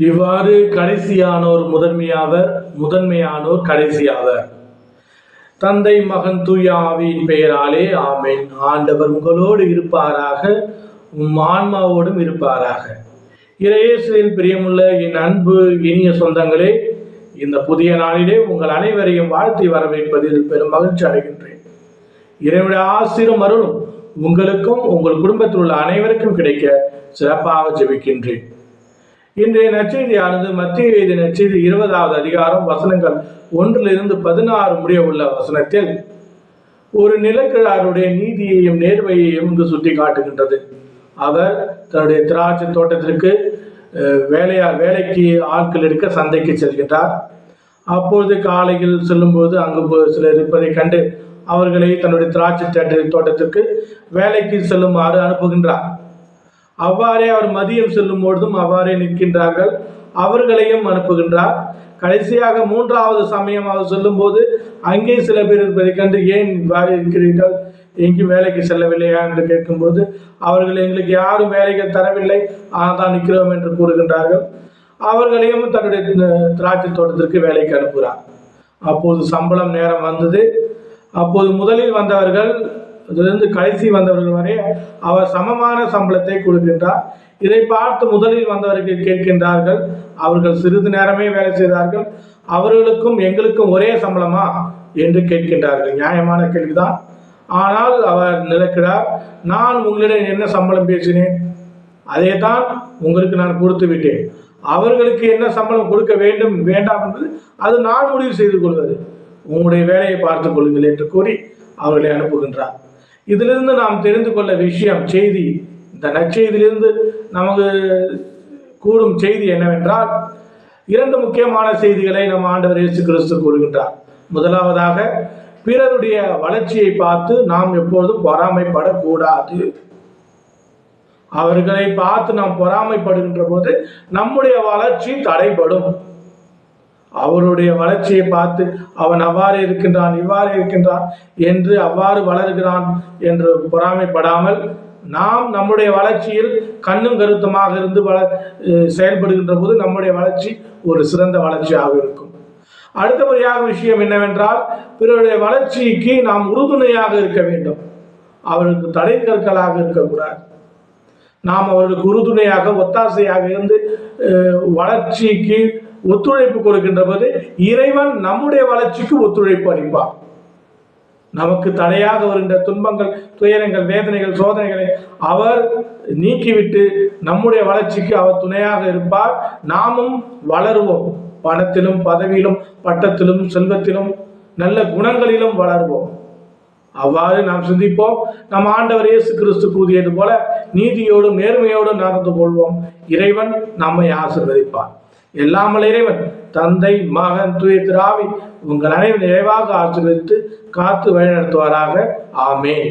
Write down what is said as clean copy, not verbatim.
இவ்வாறு கடைசியானோர் முதன்மையாவர், முதன்மையானோர் கடைசியாவர். தந்தை மகன் தூய ஆவியின் பெயராலே ஆமென். ஆண்டவர் உங்களோடு இருப்பாராக, உம் ஆன்மாவோடும் இருப்பாராக. இறையேசுவில் பிரியமுள்ள என் அன்பு இனிய சொந்தங்களே, இந்த புதிய நாளிலே உங்கள் அனைவரையும் வாழ்த்தி வரவேற்பதில் பெரும் மகிழ்ச்சி அடைகின்றேன். இறைவனுடைய ஆசீரும் அருளும் உங்களுக்கும் உங்கள் குடும்பத்தில் உள்ள அனைவருக்கும் கிடைக்க சிறப்பாக ஜெபிக்கின்றேன். இன்றைய நற்செய்தியானது மத்திய எழுதிய நற்செய்தி 20வது அதிகாரம் வசனங்கள் 1-16 முடிய உள்ள வசனத்தில் ஒரு நிலக்கிழாருடைய நீதியையும் நேர்மையையும் இங்கு சுட்டி காட்டுகின்றது. அவர் தன்னுடைய திராட்சை தோட்டத்திற்கு வேலைக்கு ஆட்கள் எடுக்க சந்தைக்கு செல்கின்றார். அப்பொழுது காலையில் செல்லும்போது அங்கு சிலர் இருப்பதை கண்டு அவர்களை தன்னுடைய திராட்சை தோட்டத்திற்கு வேலைக்கு செல்லுமாறு அனுப்புகின்றார். அவ்வாறே அவர் மதியம் செல்லும் பொழுதும் அவ்வாறே நிற்கின்றார்கள், அவர்களையும் அனுப்புகின்றார். கடைசியாக 3வது சமயம் அவர் சொல்லும் போது அங்கே சில பேர் இருப்பதை கண்டு, ஏன் இவ்வாறு இருக்கிறீர்கள், எங்கேயும் வேலைக்கு செல்லவில்லையா என்று கேட்கும்போது அவர்கள் எங்களுக்கு யாரும் வேலைகள் தரவில்லை, ஆனால் தான் நிற்கிறோம் என்று கூறுகின்றார்கள். அவர்களையும் தன்னுடைய திராட்சை தோட்டத்திற்கு வேலைக்கு அனுப்புகிறார். அப்போது சம்பளம் நேரம் வந்தது. அப்போது முதலில் வந்தவர்கள் அதிலிருந்து கடைசி வந்தவர்கள் வரை அவர் சமமான சம்பளத்தை கொடுக்கின்றார். இதை பார்த்து முதலில் வந்தவர்கள் கேட்கின்றார்கள், அவர்கள் சிறிது நேரமே வேலை செய்தார்கள், அவர்களுக்கும் எங்களுக்கும் ஒரே சம்பளமா என்று கேட்கின்றார்கள். நியாயமான கேள்விதான். ஆனால் அவர் நிலைக்கிறார், நான் உங்களிடம் என்ன சம்பளம் பேசினேன், அதே தான் உங்களுக்கு நான் கொடுத்து விட்டேன். அவர்களுக்கு என்ன சம்பளம் கொடுக்க வேண்டும் வேண்டாம் என்பது அது நான் முடிவு செய்து கொள்வது, உங்களுடைய வேலையை பார்த்துக் கொள்ளுங்கள் என்று கூறி அவர்களை அனுப்புகின்றார். இதிலிருந்து நாம் தெரிந்து கொள்ள விஷயம் செய்தி, இந்த நற்செய்தியிலிருந்து நமக்கு கூடும் செய்தி என்னவென்றால், 2 முக்கியமான செய்திகளை நம் ஆண்டவர் இயேசு கிறிஸ்து கூறுகின்றார். முதலாவதாக, பிறருடைய வளர்ச்சியை பார்த்து நாம் எப்பொழுதும் பொறாமைப்படக்கூடாது. அவர்களை பார்த்து நாம் பொறாமைப்படுகின்ற போது நம்முடைய வளர்ச்சி தடைபடும். அவருடைய வளர்ச்சியை பார்த்து அவன் அவ்வாறு இருக்கின்றான், இவ்வாறு இருக்கின்றான் என்று, அவ்வாறு வளர்கிறான் என்று பொறாமைப்படாமல் நாம் நம்முடைய வளர்ச்சியில் கண்ணும் கருத்துமாக இருந்து செயல்படுகின்ற போது நம்முடைய வளர்ச்சி ஒரு சிறந்த வளர்ச்சியாக இருக்கும். அடுத்தபடியாக விஷயம் என்னவென்றால், பிறருடைய வளர்ச்சிக்கு நாம் உறுதுணையாக இருக்க வேண்டும், அவருக்கு தடை கற்களாக இருக்கக்கூடாது. நாம் அவர்களுக்கு உறுதுணையாக ஒத்தாசையாக இருந்து வளர்ச்சிக்கு ஒத்துழைப்பு கொடுக்கின்ற போது இறைவன் நம்முடைய வளர்ச்சிக்கு ஒத்துழைப்பு அளிப்பார். நமக்கு தடையாக வருகின்ற துன்பங்கள், துயரங்கள், வேதனைகள், சோதனைகளை அவர் நீக்கிவிட்டு நம்முடைய வளர்ச்சிக்கு அவர் துணையாக இருப்பார். நாமும் வளருவோம், பணத்திலும் பதவியிலும் பட்டத்திலும் செல்வத்திலும் நல்ல குணங்களிலும் வளருவோம். அவ்வாறு நாம் சிந்திப்போம். நம் ஆண்டவர் இயேசு கிறிஸ்து கூறியது போல நீதியோடும் நேர்மையோடும் நடந்து கொள்வோம். இறைவன் நம்மை ஆசீர்வதிப்பார். எல்லாமல் இறைவன் தந்தை மகன் தூய திரு ஆவி உங்கள் அனைவரும் நிறைவாக ஆசீர்வதித்து காத்து வழிநடத்துவாராக. ஆமென்.